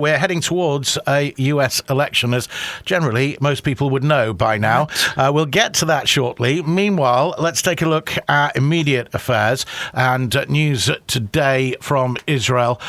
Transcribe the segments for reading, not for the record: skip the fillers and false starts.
We're heading towards a US election, as generally most people would know by now. We'll get to that shortly. Meanwhile, let's take a look at immediate affairs and news today from Israel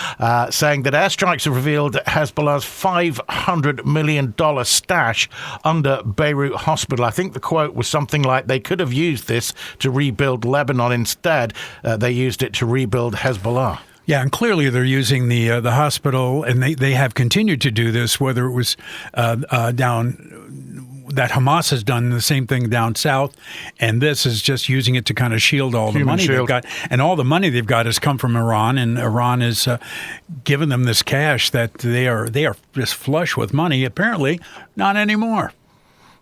saying that airstrikes have revealed Hezbollah's $500 million stash under Beirut hospital. I think the quote was something like, they could have used this to rebuild Lebanon. Instead, they used it to rebuild Hezbollah. Yeah, and clearly they're using the hospital, and they have continued to do this, whether it was down that Hamas has done the same thing down south, and this is just using it to kind of shield all the money they've got. And all the money they've got has come from Iran, and Iran is giving them this cash that they are just flush with money. Apparently, not anymore.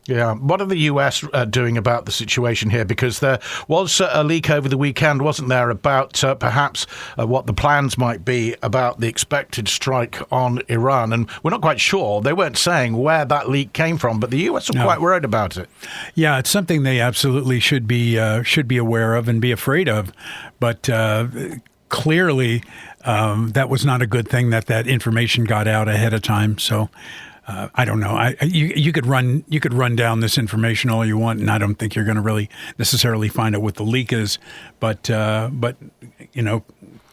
Yeah. What are the US doing about the situation here? Because there was a leak over the weekend, wasn't there, about perhaps what the plans might be about the expected strike on Iran. And we're not quite sure. They weren't saying where that leak came from, but the US are quite worried about it. Yeah, it's something they absolutely should be aware of and be afraid of. But clearly, that was not a good thing that information got out ahead of time. So. I don't know. You could run down this information all you want, and I don't think you're going to really necessarily find out what the leak is. But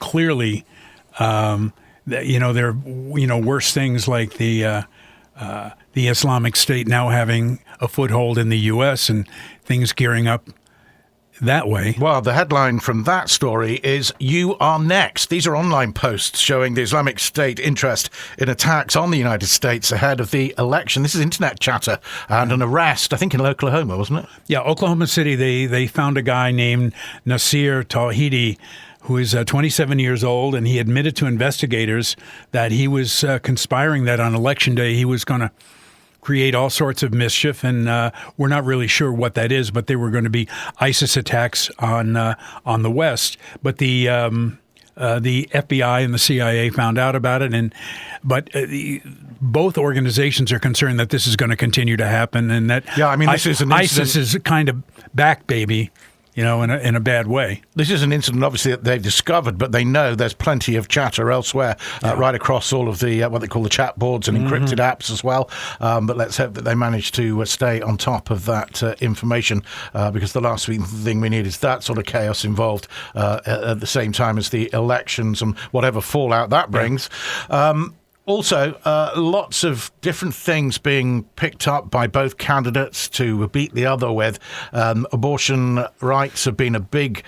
clearly, there are worse things like the Islamic State now having a foothold in the U.S. and things gearing up that way. Well, the headline from that story is "You Are Next." These are online posts showing the Islamic State interest in attacks on the United States ahead of the election. This is internet chatter and an arrest, I think in Oklahoma, wasn't it? Yeah, Oklahoma City. They found a guy named Nasir Tawhidi, who is 27 years old, and he admitted to investigators that he was conspiring, that on Election Day he was going to create all sorts of mischief, and we're not really sure what that is, but they were going to be ISIS attacks on the West. But the FBI and the CIA found out about it, but both organizations are concerned that this is going to continue to happen, and that this is an incident. ISIS is kind of back, baby. In a bad way. This is an incident, obviously, that they've discovered, but they know there's plenty of chatter elsewhere, right across all of the what they call the chat boards and encrypted apps as well. But let's hope that they manage to stay on top of that information, because the last thing we need is that sort of chaos involved at the same time as the elections and whatever fallout that brings. Also, lots of different things being picked up by both candidates to beat the other with. Abortion rights have been a big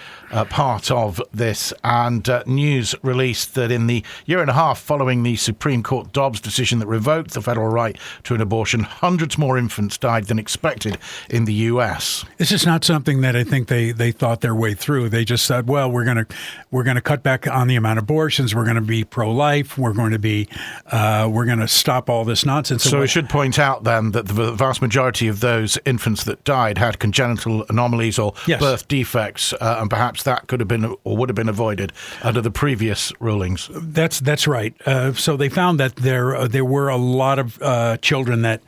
part of this, and news released that in the year and a half following the Supreme Court Dobbs decision that revoked the federal right to an abortion, hundreds more infants died than expected in the U.S. This is not something that I think they thought their way through. They just said, well, we're going to cut back on the amount of abortions. We're going to be pro-life. We're going to stop all this nonsense. So we should point out then that the vast majority of those infants that died had congenital anomalies or birth defects, and perhaps that could have been or would have been avoided under the previous rulings. That's right. So they found that there were a lot of children that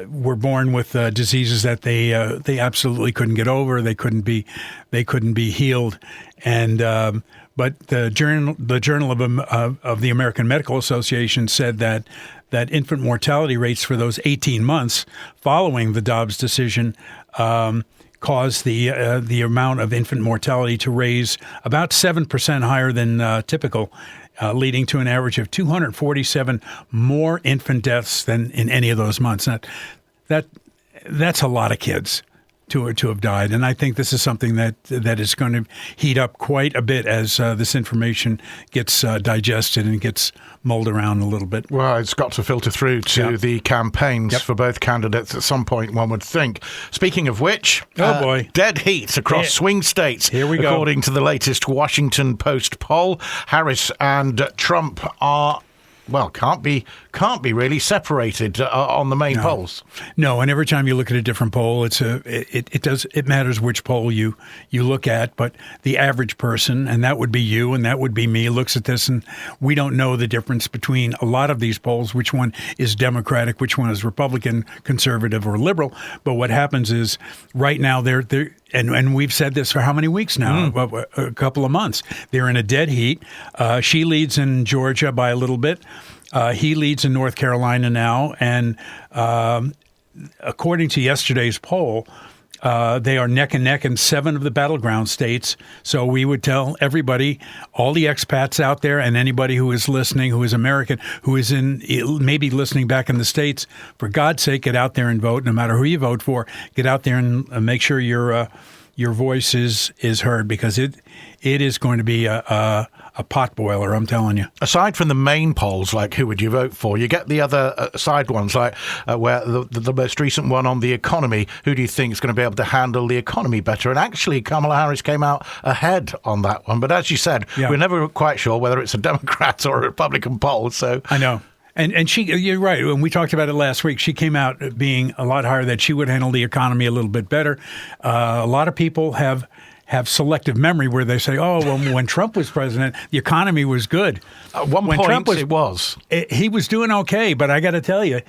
were born with diseases that they absolutely couldn't get over. They couldn't be healed, and. But the Journal of the American Medical Association said that infant mortality rates for those 18 months following the Dobbs decision caused the amount of infant mortality to raise about 7% higher than typical, leading to an average of 247 more infant deaths than in any of those months. That's a lot of kids to have died. And I think this is something that is going to heat up quite a bit as this information gets digested and gets mulled around a little bit. Well, it's got to filter through to the campaigns for both candidates at some point, one would think. Speaking of which, dead heat across swing states. Here we go. According to the latest Washington Post poll, Harris and Trump are can't be really separated on the main polls. No, and every time you look at a different poll, it matters which poll you look at. But the average person, and that would be you, and that would be me, looks at this, and we don't know the difference between a lot of these polls, which one is Democratic, which one is Republican, conservative, or liberal. But what happens is right now they're and we've said this for how many weeks now? A couple of months. They're in a dead heat. She leads in Georgia by a little bit. He leads in North Carolina now, and according to yesterday's poll, they are neck and neck in 7 of the battleground states. So we would tell everybody, all the expats out there and anybody who is listening, who is American, who is maybe listening back in the States, for God's sake, get out there and vote. No matter who you vote for, get out there and make sure your voice is heard, because it is going to be a pot boiler, I'm telling you. Aside from the main polls, like who would you vote for, you get the other side ones, like where the most recent one on the economy, who do you think is going to be able to handle the economy better? And actually, Kamala Harris came out ahead on that one. But as you said, we're never quite sure whether it's a Democrat or a Republican poll. So I know. And she, you're right. When we talked about it last week, she came out being a lot higher, that she would handle the economy a little bit better. A lot of people have selective memory where they say, oh, well, when Trump was president, the economy was good. At one point, Trump was. He was doing okay, but I got to tell you,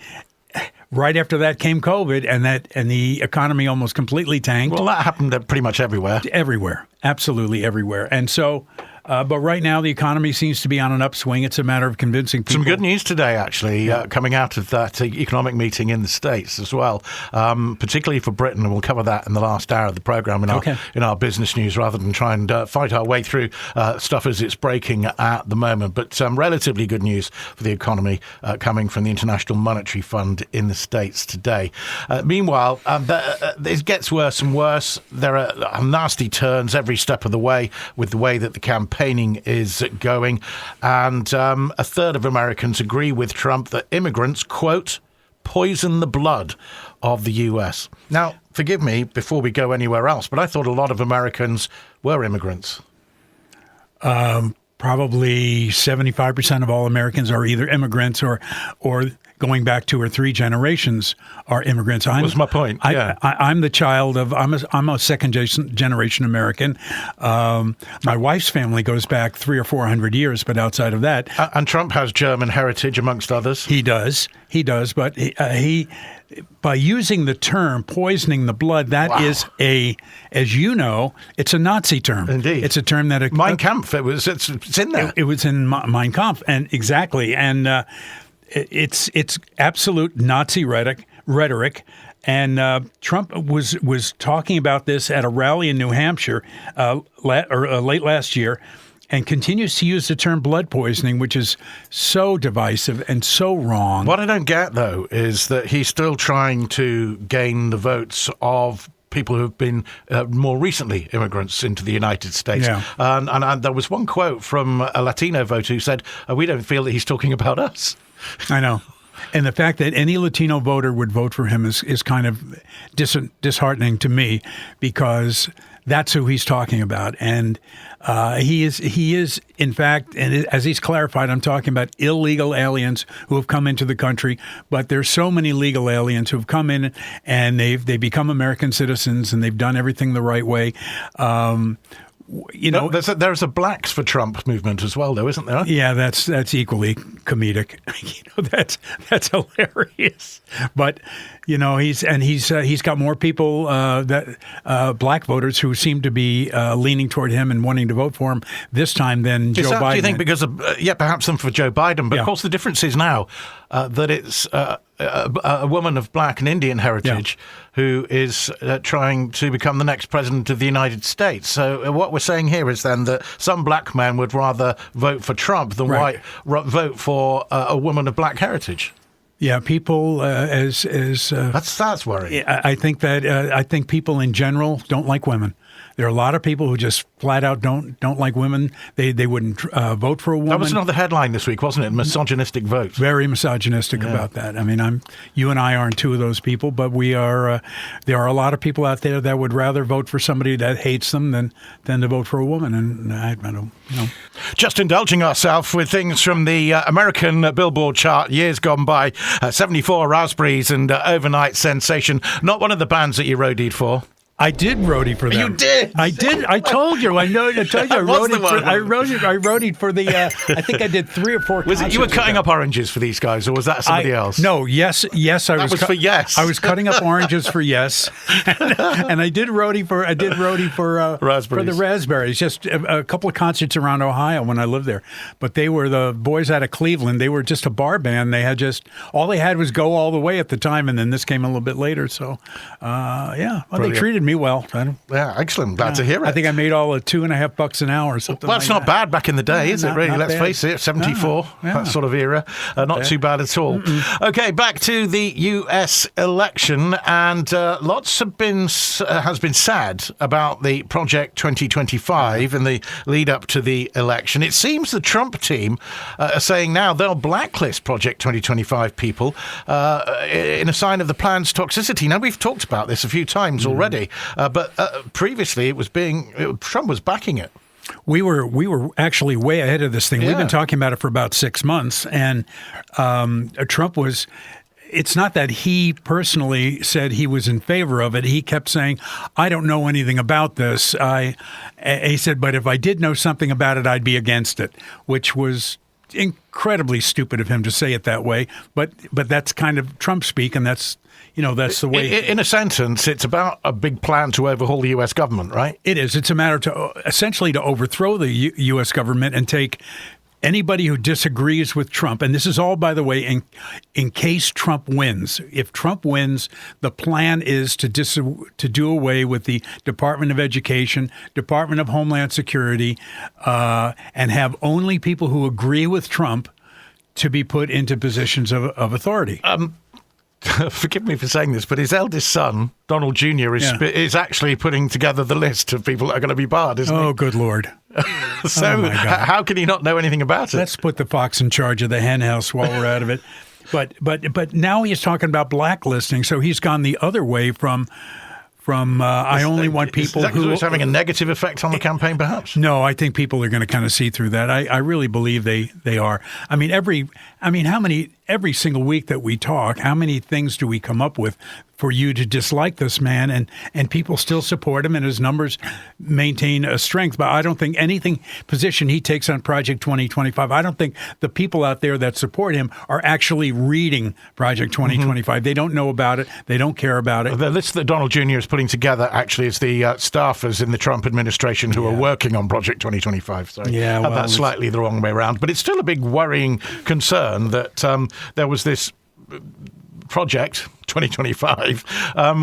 right after that came COVID, and the economy almost completely tanked. Well, that happened pretty much everywhere. Everywhere, absolutely everywhere. And so, but right now the economy seems to be on an upswing. It's a matter of convincing people. Some good news today, actually, coming out of that economic meeting in the States as well, particularly for Britain, and we'll cover that in the last hour of the programme in our business news, rather than try and fight our way through stuff as it's breaking at the moment. But relatively good news for the economy coming from the International Monetary Fund in the States today. Meanwhile, it gets worse and worse. There are nasty turns every step of the way with the way that the campaigning is going. And a third of Americans agree with Trump that immigrants, quote, poison the blood of the U.S. Now, forgive me before we go anywhere else, but I thought a lot of Americans were immigrants. Probably 75% of all Americans are either immigrants or going back 2 or 3 generations are immigrants. That was my point. I'm the child of, I'm a second generation American. My wife's family goes back 300 or 400 years, but outside of that. And Trump has German heritage, amongst others. He does, but he by using the term poisoning the blood, that is as you know, it's a Nazi term. Indeed. It's a term that... Mein Kampf, it's in there. It was in Mein Kampf, and exactly. And it's absolute Nazi rhetoric. And Trump was talking about this at a rally in New Hampshire late last year, and continues to use the term blood poisoning, which is so divisive and so wrong. What I don't get, though, is that he's still trying to gain the votes of people who have been more recently immigrants into the United States. Yeah. And there was one quote from a Latino voter who said, we don't feel that he's talking about us. I know. And the fact that any Latino voter would vote for him is kind of disheartening to me, because that's who he's talking about. And he is, in fact, and as he's clarified, I'm talking about illegal aliens who have come into the country. But there's so many legal aliens who have come in and they've become American citizens, and they've done everything the right way. There's a Blacks for Trump movement as well, though, isn't there? Yeah, that's equally comedic. That's hilarious. But he's got more people black voters who seem to be leaning toward him and wanting to vote for him this time than Joe Biden. Do you think because of perhaps them for Joe Biden? But of course, the difference is now that it's a woman of black and Indian heritage who is trying to become the next president of the United States. So what we're saying here is then that some black men would rather vote for Trump than vote for a woman of black heritage. Yeah, people that's worrying. I think people in general don't like women. There are a lot of people who just flat out don't like women. They wouldn't vote for a woman. That was another headline this week, wasn't it? Misogynistic vote. Very misogynistic about that. I mean, you and I aren't two of those people, but we are. There are a lot of people out there that would rather vote for somebody that hates them than to vote for a woman. And I don't. Just indulging ourselves with things from the American Billboard chart, years gone by. 74 Raspberries and Overnight Sensation. Not one of the bands that you roadied for. I did roadie for them. You did? I did. I told you. I know. I told you. I roadied for the. I think I did 3 or 4. Was it you were cutting up oranges for these guys, or was that somebody else? No. Yes. I was for Yes. I was cutting up oranges for Yes, and I did roadie for. Raspberries. For the raspberries. Just a couple of concerts around Ohio when I lived there. But they were the boys out of Cleveland. They were just a bar band. They had all they had was Go All the Way at the time, and then this came a little bit later. So, yeah, well, they treated me well. Yeah, excellent. Glad to hear it. I think I made all of $2.50 an hour or something. Well, that's not bad back in the day, is it? Really, let's face it. 74, that sort of era, not too bad at all. Okay, back to the U.S. election, and lots has been said about the Project 2025 and the lead up to the election. It seems the Trump team are saying now they'll blacklist Project 2025 people in a sign of the plan's toxicity. Now, we've talked about this a few times already, but previously Trump was backing it. We were actually way ahead of this thing. Yeah. We've been talking about it for about 6 months, and Trump was. It's not that he personally said he was in favor of it. He kept saying, "I don't know anything about this." He said, "But if I did know something about it, I'd be against it," which was incredibly stupid of him to say it that way. But that's kind of Trump speak, and that's the way. In a sentence, it's about a big plan to overhaul the U.S. government, right? It is. It's a matter to essentially to overthrow the U.S. government and take anybody who disagrees with Trump. And this is all, by the way, in case Trump wins. If Trump wins, the plan is to do away with the Department of Education, Department of Homeland Security, and have only people who agree with Trump to be put into positions of authority. Forgive me for saying this, but his eldest son, Donald Jr., is actually putting together the list of people that are going to be barred, isn't he? Oh, good Lord. So how can he not know anything about it? Let's put the fox in charge of the hen house while we're out of it. But now he's talking about blacklisting, so he's gone the other way from I only want people who... Is having a negative effect on the campaign, perhaps? No, I think people are going to kind of see through that. I really believe they are. Every single week that we talk, how many things do we come up with for you to dislike this man, and people still support him, and his numbers maintain a strength. But I don't think position he takes on Project 2025, I don't think the people out there that support him are actually reading Project 2025. They don't know about it. They don't care about it. The list that Donald Jr. is putting together actually is the staffers in the Trump administration who are working on Project 2025. So that's slightly the wrong way around. But it's still a big worrying concern that there was this Project 2025,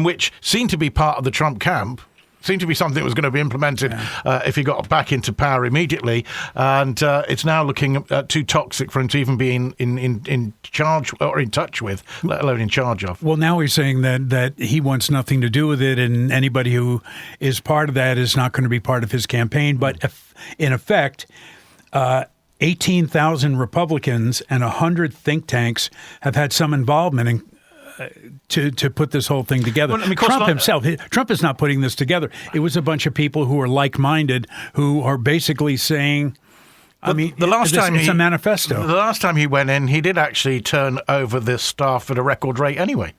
which seemed to be part of the Trump camp, seemed to be something that was going to be implemented if he got back into power immediately, and it's now looking too toxic for him to even be in charge or in touch with, let alone in charge of. Well, now he's saying that he wants nothing to do with it, and anybody who is part of that is not going to be part of his campaign. But in effect, 18,000 Republicans and 100 think tanks have had some involvement in to put this whole thing together. Well, Trump is not putting this together. It was a bunch of people who are like-minded who are basically saying, it's a manifesto. The last time he went in, he did actually turn over the staff at a record rate anyway.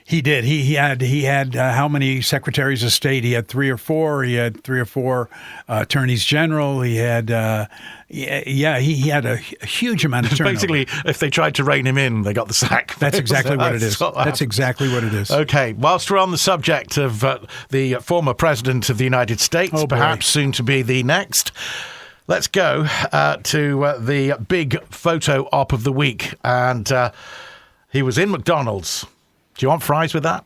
He did. He had how many secretaries of state? He had 3 or 4. He had 3 or 4 attorneys general. He had, he had a huge amount of turnover. Basically, if they tried to rein him in, they got the sack. That's exactly what it is. That's exactly what it is. Okay. Whilst we're on the subject of the former president of the United States, perhaps soon to be the next, let's go to the big photo op of the week. And he was in McDonald's. Do you want fries with that?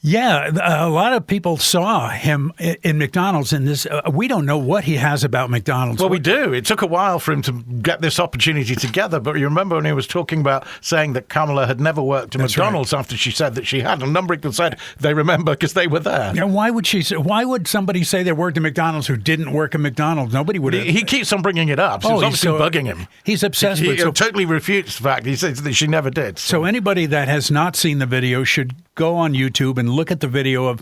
Yeah, a lot of people saw him in McDonald's in this. We don't know what he has about McDonald's. Well, we do. It took a while for him to get this opportunity together, but you remember when he was talking about saying that Kamala had never worked at McDonald's after she said that she had. A number of people said they remember because they were there. Yeah, why would somebody say they worked at McDonald's who didn't work at McDonald's? Nobody would. He keeps on bringing it up. So it's obviously bugging him. He's obsessed with it. He totally refutes the fact. He says that she never did. So anybody that has not seen the video should go on YouTube and look at the video of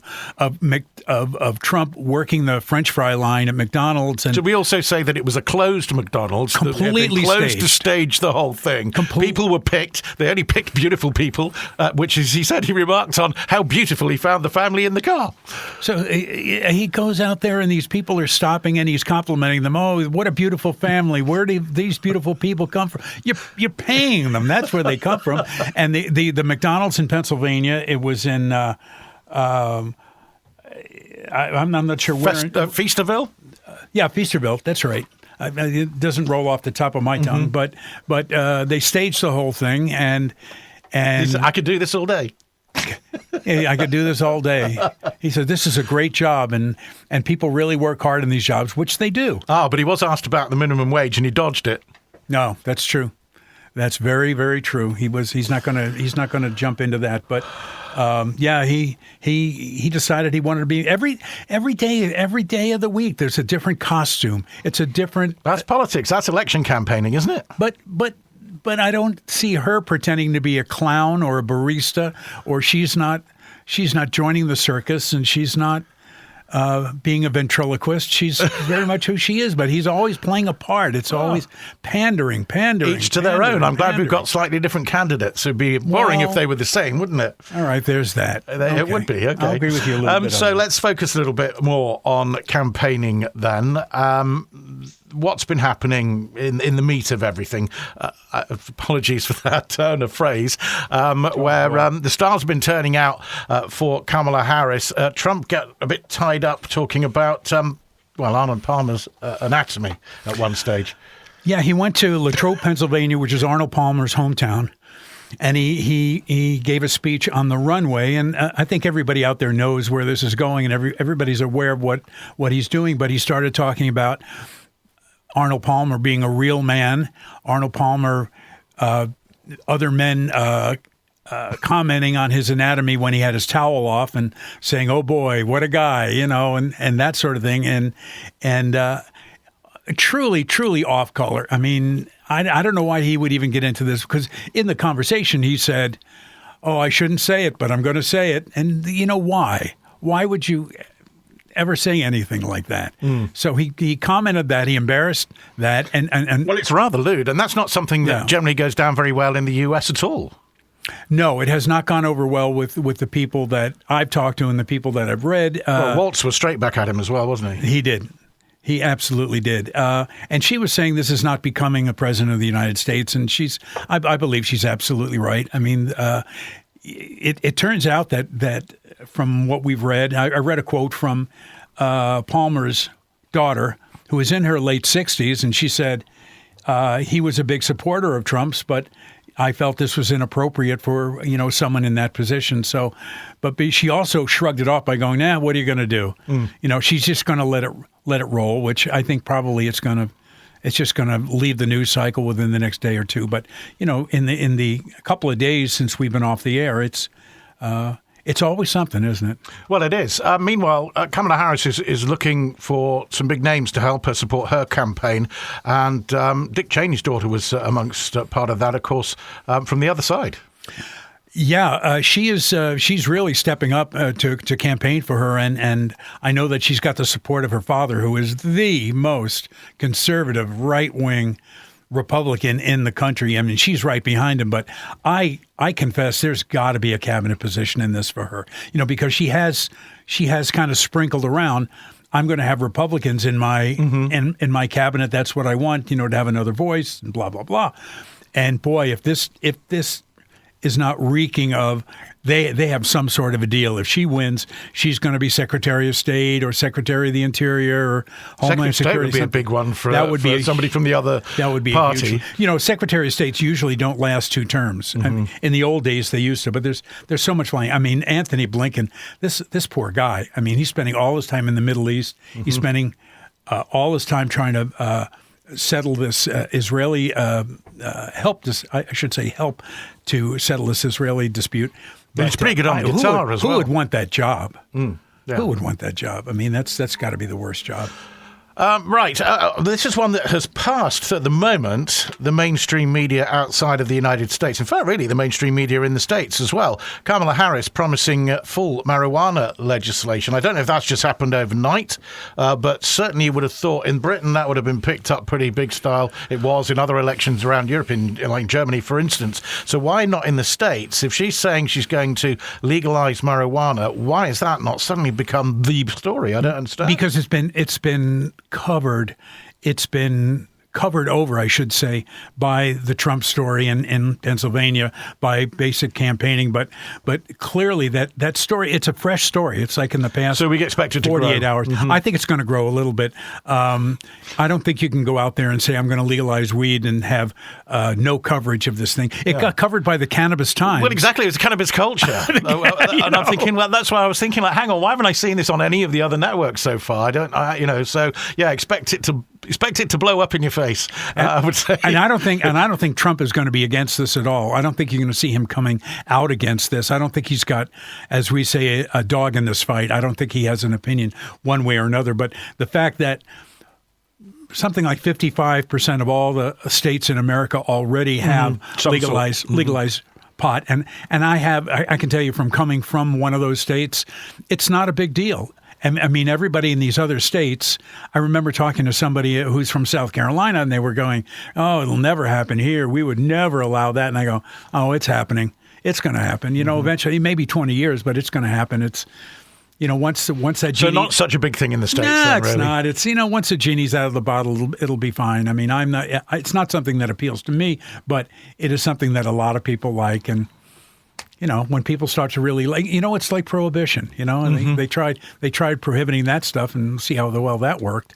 Trump working the French fry line at McDonald's. And should we also say that it was a closed McDonald's? Completely closed staged. to stage the whole thing. People were picked. They only picked beautiful people, which is, he said, he remarked on how beautiful he found the family in the car. So he goes out there and these people are stopping and he's complimenting them. Oh, what a beautiful family. Where do these beautiful people come from? You're paying them. That's where they come from. And the McDonald's in Pennsylvania, it was in, I'm not sure where. Feasterville? Yeah, Feasterville. That's right. It doesn't roll off the top of my tongue, but they staged the whole thing, and I could do this all day. I could do this all day. He said, this is a great job, and people really work hard in these jobs, which they do. But he was asked about the minimum wage, and he dodged it. No, that's true. That's very, very true. He's not gonna jump into that. But he decided he wanted to be every day of the week. There's a different costume. It's a different. That's politics. That's election campaigning, isn't it? But I don't see her pretending to be a clown or a barista, or she's not joining the circus, and she's not being a ventriloquist. She's very much who she is, but he's always playing a part. It's always pandering. Each to their own. I'm glad we've got slightly different candidates. It'd be boring if they were the same, wouldn't it? All right, there's that. It would be, okay. I'll agree with you a little bit. So let's focus a little bit more on campaigning then. What's been happening in the meat of everything? Apologies for that turn of phrase, where the stars have been turning out for Kamala Harris. Trump got a bit tied up talking about, Arnold Palmer's anatomy at one stage. Yeah, he went to Latrobe, Pennsylvania, which is Arnold Palmer's hometown. And he gave a speech on the runway, and I think everybody out there knows where this is going, and everybody's aware of what he's doing. But he started talking about Arnold Palmer being a real man, Arnold Palmer, other men commenting on his anatomy when he had his towel off and saying, "Oh boy, what a guy," and that sort of thing, and truly off color. I mean, I don't know why he would even get into this, because in the conversation he said, "Oh, I shouldn't say it, but I'm going to say it," and why? Why would you ever say anything like that? So he commented that, he embarrassed that, and well, it's rather lewd, and that's not something that generally goes down very well in the US at all. No, it has not gone over well with the people that I've talked to and the people that I've read. Waltz was straight back at him as well, wasn't he? He did. He absolutely did. And she was saying this is not becoming a president of the United States, and I believe she's absolutely right. I mean, it turns out that from what we've read, I read a quote from Palmer's daughter, who is in her late 60s, and she said he was a big supporter of Trump's, but I felt this was inappropriate for someone in that position. So, but she also shrugged it off by going, "Nah, what are you going to do?" She's just going to let it roll, which I think probably it's just going to leave the news cycle within the next day or two. But in the couple of days since we've been off the air, it's always something, isn't it? Well, it is. Meanwhile, Kamala Harris is looking for some big names to help her support her campaign. And Dick Cheney's daughter was amongst part of that, of course, from the other side. Yeah, she's really stepping up to campaign for her. And I know that she's got the support of her father, who is the most conservative, right-wing Republican in the country. I mean, she's right behind him, but I confess there's got to be a cabinet position in this for her, because she has kind of sprinkled around, I'm going to have Republicans in my in my cabinet. That's what I want, to have another voice and blah, blah, blah. And boy, if this is not reeking of, they have some sort of a deal. If she wins, she's going to be Secretary of State or Secretary of the Interior or Homeland Security. That would be a big one for somebody from the other party. That would be huge. Secretary of States usually don't last 2 terms. I mean, in the old days, they used to, but there's so much flying. I mean, Anthony Blinken, this poor guy. I mean, he's spending all his time in the Middle East. He's spending all his time trying to settle this Israeli help to settle this Israeli dispute. But he's pretty good on guitar as well. Who would want that job? Yeah. Who would want that job? I mean, that's got to be the worst job. Right. This is one that has passed, at the moment, the mainstream media outside of the United States. In fact, really, the mainstream media in the States as well. Kamala Harris promising full marijuana legislation. I don't know if that's just happened overnight, but certainly you would have thought in Britain that would have been picked up pretty big style. It was in other elections around Europe, like Germany, for instance. So why not in the States? If she's saying she's going to legalise marijuana, why has that not suddenly become the story? I don't understand. Because it's been covered. It's been covered over, I should say, by the Trump story in Pennsylvania, by basic campaigning. But clearly that story, it's a fresh story. It's like in the past. So we expect it to 48 grow. hours. Mm-hmm. I think it's going to grow a little bit. I don't think you can go out there and say, I'm going to legalize weed and have no coverage of this thing. It got covered by the Cannabis Times. Well, exactly. It's cannabis culture. And I'm thinking, well, that's why I was thinking, like, hang on, why haven't I seen this on any of the other networks so far? So yeah, expect it to blow up in your face. I would say. And I don't think Trump is going to be against this at all. I don't think you're going to see him coming out against this. I don't think he's got, as we say, a dog in this fight. I don't think he has an opinion one way or another. But the fact that something like 55% of all the states in America already have legalized pot, and I can tell you from coming from one of those states, it's not a big deal. And I mean, everybody in these other states, I remember talking to somebody who's from South Carolina, and they were going, oh, it'll never happen here. We would never allow that. And I go, oh, it's happening. It's going to happen. Eventually, maybe 20 years, but it's going to happen. It's, once that genie... So not such a big thing in the States, No, then, it's really. not. It's, once the genie's out of the bottle, it'll be fine. I mean, it's not something that appeals to me, but it is something that a lot of people like. And, when people start to really like, it's like prohibition, and they tried prohibiting that stuff and see how well that worked.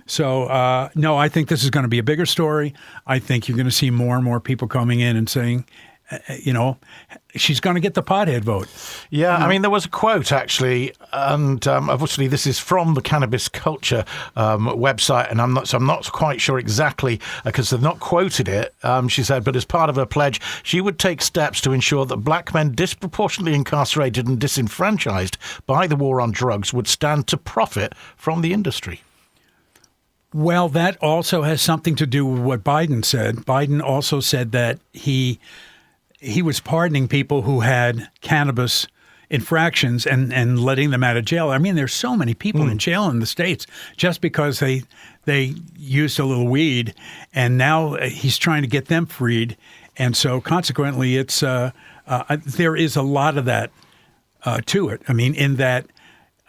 So, no, I think this is going to be a bigger story. I think you're going to see more and more people coming in and saying, she's going to get the pothead vote. Yeah, I mean, there was a quote, actually, and obviously this is from the Cannabis Culture website, and I'm not quite sure exactly, because they've not quoted it. She said, but as part of her pledge, she would take steps to ensure that black men disproportionately incarcerated and disenfranchised by the war on drugs would stand to profit from the industry. Well, that also has something to do with what Biden said. Biden also said that he was pardoning people who had cannabis infractions and letting them out of jail. I mean, there's so many people in jail in the States just because they used a little weed, and now he's trying to get them freed. And so consequently, it's there is a lot of that to it. I mean, in that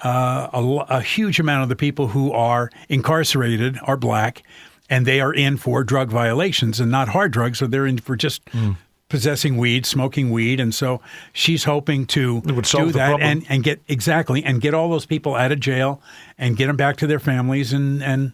a huge amount of the people who are incarcerated are black, and they are in for drug violations and not hard drugs, so they're in for just possessing weed, smoking weed. And so she's hoping to do that and get all those people out of jail and get them back to their families and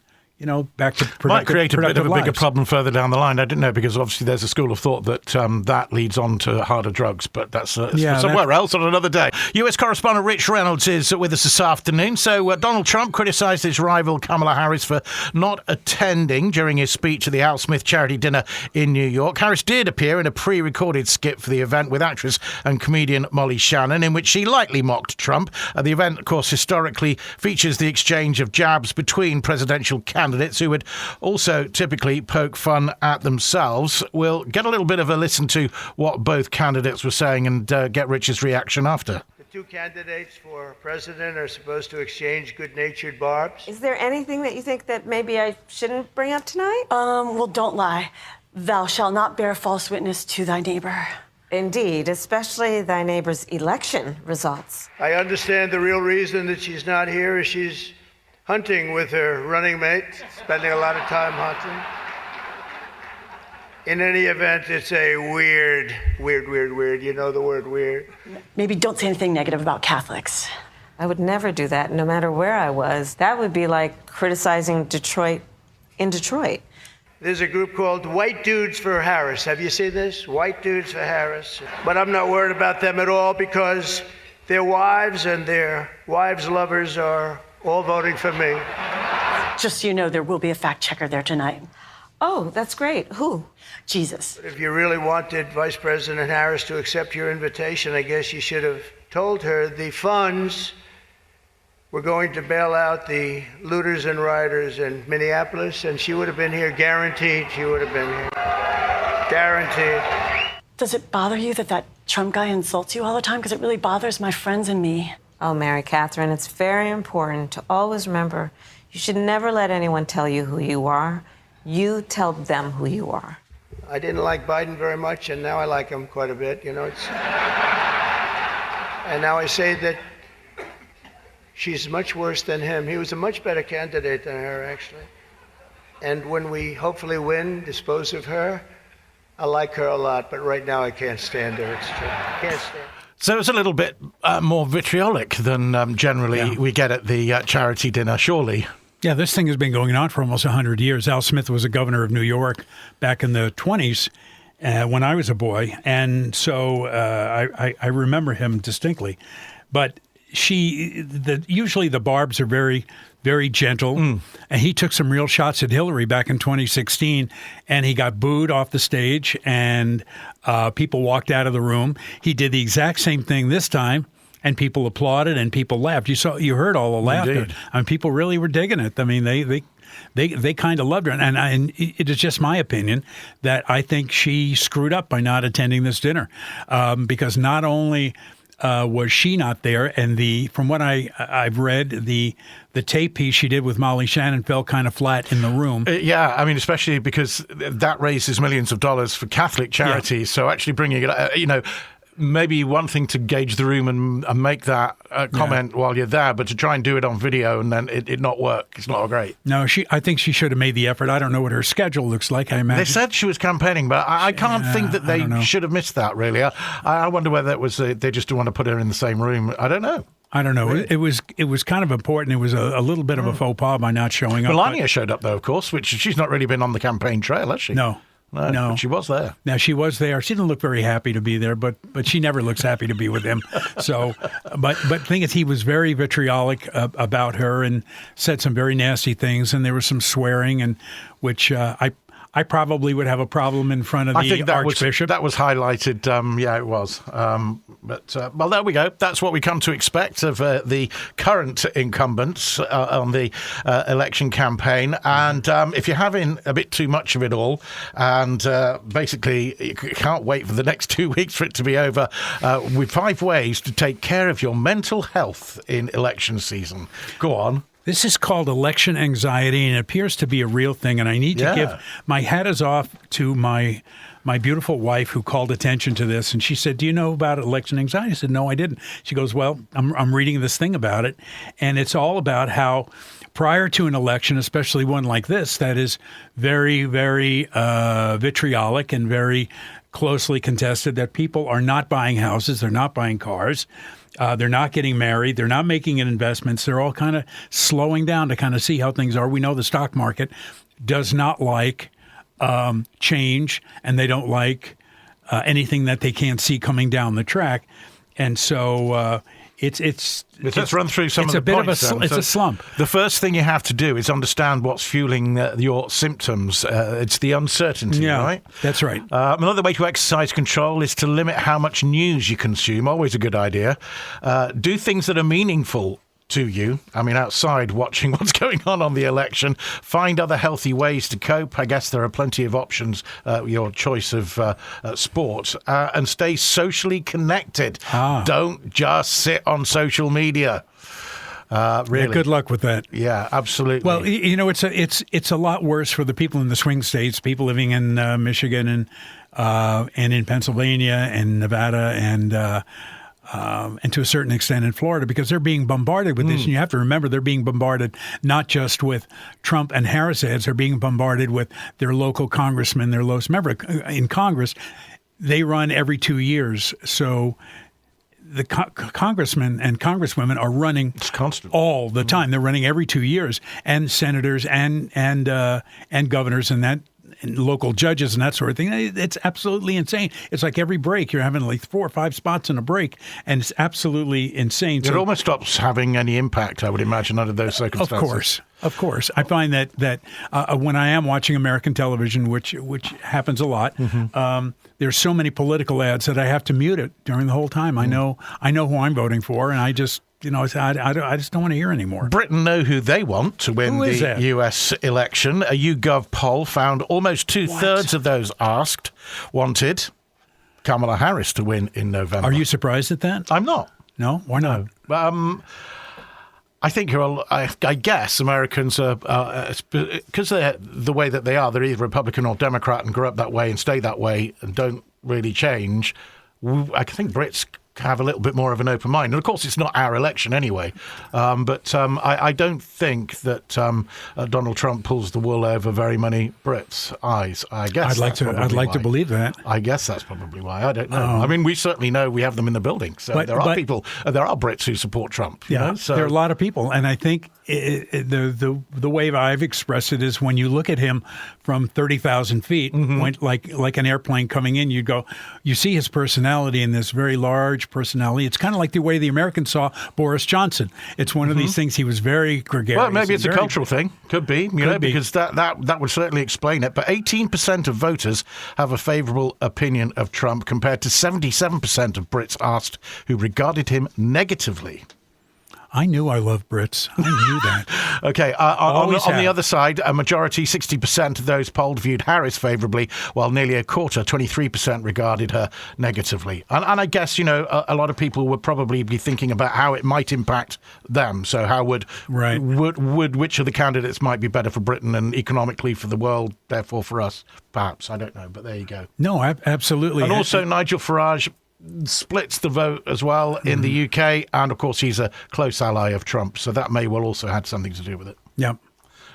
back to productive Might create a bit of a lives. bigger problem further down the line. I didn't know, because obviously there's a school of thought that that leads on to harder drugs, but that's somewhere else on another day. US correspondent Rich Reynolds is with us this afternoon. So Donald Trump criticised his rival Kamala Harris for not attending during his speech at the Al Smith charity dinner in New York. Harris did appear in a pre-recorded skit for the event with actress and comedian Molly Shannon, in which she lightly mocked Trump. The event, of course, historically features the exchange of jabs between presidential candidates who would also typically poke fun at themselves. We'll get a little bit of a listen to what both candidates were saying and get Rich's reaction after. The two candidates for president are supposed to exchange good-natured barbs. Is there anything that you think that maybe I shouldn't bring up tonight? Well, don't lie. Thou shalt not bear false witness to thy neighbor. Indeed, especially thy neighbor's election results. I understand the real reason that she's not here is she's hunting with her running mate, spending a lot of time hunting. In any event, it's a weird. You know the word weird? Maybe don't say anything negative about Catholics. I would never do that, no matter where I was. That would be like criticizing Detroit in Detroit. There's a group called White Dudes for Harris. Have you seen this? White Dudes for Harris. But I'm not worried about them at all, because their wives and their wives' lovers are all voting for me. Just so you know, there will be a fact checker there tonight. Oh, that's great. Who? Jesus. If you really wanted Vice President Harris to accept your invitation, I guess you should have told her the funds We're going to bail out the looters and rioters in Minneapolis, and she would have been here, guaranteed she would have been here. Guaranteed. Does it bother you that Trump guy insults you all the time? Because it really bothers my friends and me. Oh, Mary Catherine, it's very important to always remember you should never let anyone tell you who you are. You tell them who you are. I didn't like Biden very much, and now I like him quite a bit. And now I say that she's much worse than him. He was a much better candidate than her, actually. And when we hopefully win, dispose of her, I like her a lot, but right now I can't stand her. It's true. I can't stand her. So it's a little bit more vitriolic than generally we get at the charity dinner, surely. Yeah, this thing has been going on for almost 100 years. Al Smith was a governor of New York back in the 20s when I was a boy. And so I remember him distinctly. But usually the barbs are very, very gentle. And he took some real shots at Hillary back in 2016, and he got booed off the stage, and people walked out of the room. He did the exact same thing this time, and people applauded and people laughed. You heard all the laughter. Indeed. I mean, people really were digging it. I mean, they kind of loved her. And it is just my opinion that I think she screwed up by not attending this dinner, because not only was she not there, and from what I've read, the tape piece she did with Molly Shannon fell kind of flat in the room. Yeah, I mean, especially because that raises millions of dollars for Catholic charities. Yeah. So actually bringing it, maybe one thing to gauge the room and make that comment while you're there, but to try and do it on video and then it not work, it's not great. No, I think she should have made the effort. I don't know what her schedule looks like. I imagine they said she was campaigning, but I can't think that they should have missed that. Really, I wonder whether it was they just didn't want to put her in the same room. I don't know. Really? It was kind of important. It was a little bit of a faux pas by not showing up. Melania showed up though, of course, which she's not really been on the campaign trail, has she? No. But she was there. Now, she was there. She didn't look very happy to be there, but she never looks happy to be with him. So, but the thing is, he was very vitriolic about her and said some very nasty things, and there was some swearing, and which I probably would have a problem in front of the Archbishop. That was highlighted. Yeah, it was. Well, there we go. That's what we come to expect of the current incumbents on the election campaign. And if you're having a bit too much of it all, and basically you can't wait for the next 2 weeks for it to be over, with 5 ways to take care of your mental health in election season. Go on. This is called election anxiety, and it appears to be a real thing. And I need to give my hat is off to my beautiful wife who called attention to this. And she said, "Do you know about election anxiety?" I said, "No, I didn't." She goes, "Well, I'm reading this thing about it, and it's all about how prior to an election, especially one like this, that is very, very vitriolic and very closely contested, that people are not buying houses, they're not buying cars. They're not getting married. They're not making investments. They're all kind of slowing down to kind of see how things are. We know the stock market does not like change, and they don't like anything that they can't see coming down the track. And so let's run through some of the points. It's a slump. The first thing you have to do is understand what's fueling your symptoms. It's the uncertainty, right? That's right. Another way to exercise control is to limit how much news you consume. Always a good idea. Do things that are meaningful to you. I mean, outside watching what's going on the election. Find other healthy ways to cope. I guess there are plenty of options, your choice of sport. And stay socially connected. Don't just sit on social media. Really. Yeah, good luck with that. Yeah, absolutely. Well, it's a lot worse for the people in the swing states, people living in Michigan and in Pennsylvania and Nevada and to a certain extent in Florida, because they're being bombarded with this. And you have to remember, they're being bombarded not just with Trump and Harris ads, they're being bombarded with their local congressmen, remember, in Congress, they run every 2 years. So the congressmen and congresswomen are running all the time. They're running every 2 years, and senators and governors and local judges and that sort of thing. It's absolutely insane. It's like every break you're having like 4 or 5 spots in a break, and it's absolutely insane. It almost stops having any impact, I would imagine, under those circumstances. Of course. I find that when I am watching American television, which happens a lot, there's so many political ads that I have to mute it during the whole time. I know who I'm voting for, and I just I just don't want to hear anymore. Britain know who they want to win the that? US election. A YouGov poll found almost 2/3 of those asked wanted Kamala Harris to win in November. Are you surprised at that? I'm not. No? Why not? I think I guess Americans are, because they're the way that they are, they're either Republican or Democrat and grew up that way and stay that way and don't really change. I think Brits have a little bit more of an open mind. And of course, it's not our election anyway. But I don't think that Donald Trump pulls the wool over very many Brits' eyes. I guess I'd like to believe that. I guess that's probably why. I don't know. I mean, we certainly know we have them in the building. So there are Brits who support Trump. Yeah, So there are a lot of people, and I think the way I've expressed it is when you look at him from 30,000 feet, like an airplane coming in, you see his personality in this very large personality. It's kind of like the way the Americans saw Boris Johnson. It's one of these things. He was very gregarious. Well, maybe it's a cultural thing. Could be, because that would certainly explain it. But 18% of voters have a favourable opinion of Trump compared to 77% of Brits asked who regarded him negatively. I knew I loved Brits. I knew that. Okay, on the other side, a majority, 60% of those polled viewed Harris favourably, while nearly a quarter, 23%, regarded her negatively. And I guess, a lot of people would probably be thinking about how it might impact them. So how would which of the candidates might be better for Britain and economically for the world, therefore for us, perhaps. I don't know, but there you go. No, absolutely. And also Nigel Farage splits the vote as well in the UK, and of course he's a close ally of Trump, so that may well also had something to do with it. Yeah,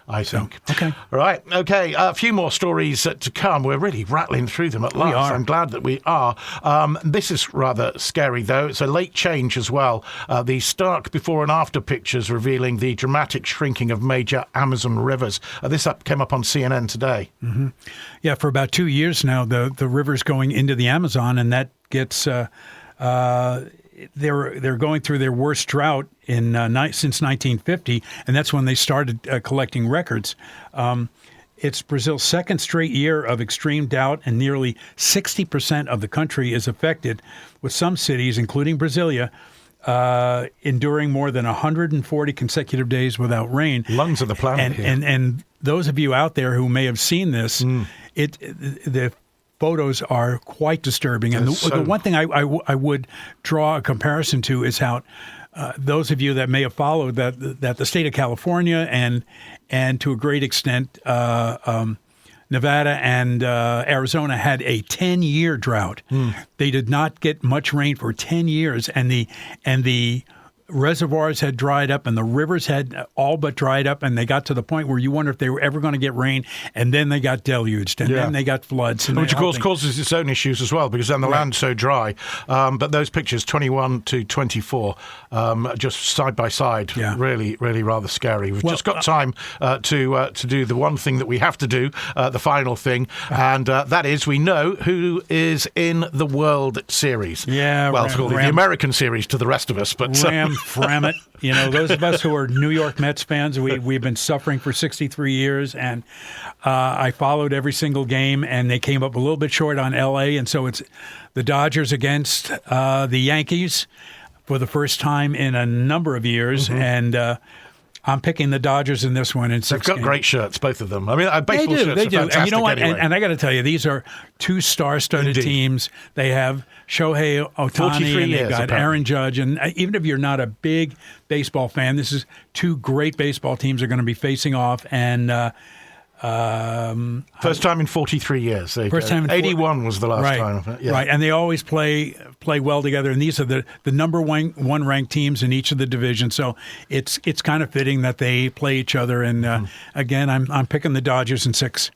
I think. Okay. All right. Okay. A few more stories to come. We're really rattling through them at last. I'm glad that we are. This is rather scary, though. It's a late change as well. The stark before and after pictures revealing the dramatic shrinking of major Amazon rivers. This came up on CNN today. Mm-hmm. Yeah, for about 2 years now, the river's going into the Amazon, and that gets... They're going through their worst drought since 1950, and that's when they started collecting records. It's Brazil's second straight year of extreme drought, and nearly 60% of the country is affected, with some cities, including Brasilia, enduring more than 140 consecutive days without rain. Lungs of the planet. And those of you out there who may have seen this, the photos are quite disturbing. And the one thing I would draw a comparison to is how those of you that may have followed that the state of California and to a great extent Nevada and Arizona had a 10-year drought. They did not get much rain for 10 years, and the reservoirs had dried up and the rivers had all but dried up, and they got to the point where you wonder if they were ever going to get rain, and then they got deluged, and then they got floods. Which, of course, causes its own issues as well, because then the land's so dry. But those pictures, 21 to 24, just side by side, really, really rather scary. We've just got time to do the one thing that we have to do, the final thing, and that is we know who is in the World Series. Yeah, well, it's called the American Series to the rest of us, but... Fram it. Those of us who are New York Mets fans, we've been suffering for 63 years, and I followed every single game, and they came up a little bit short on L.A., and so it's the Dodgers against the Yankees for the first time in a number of years, and I'm picking the Dodgers in this one in 6 games. They've got great shirts, both of them. I mean, baseball shirts are fantastic. And you know what? Anyway. And I got to tell you, these are two star-studded teams. They have Shohei Ohtani, and they've got Aaron Judge. And even if you're not a big baseball fan, this is two great baseball teams are going to be facing off. And first time in 43 years. First time in 81 was the last time. Yeah. Right, and they always play well together. And these are the number one ranked teams in each of the divisions. So it's kind of fitting that they play each other. And again, I'm picking the Dodgers in 6.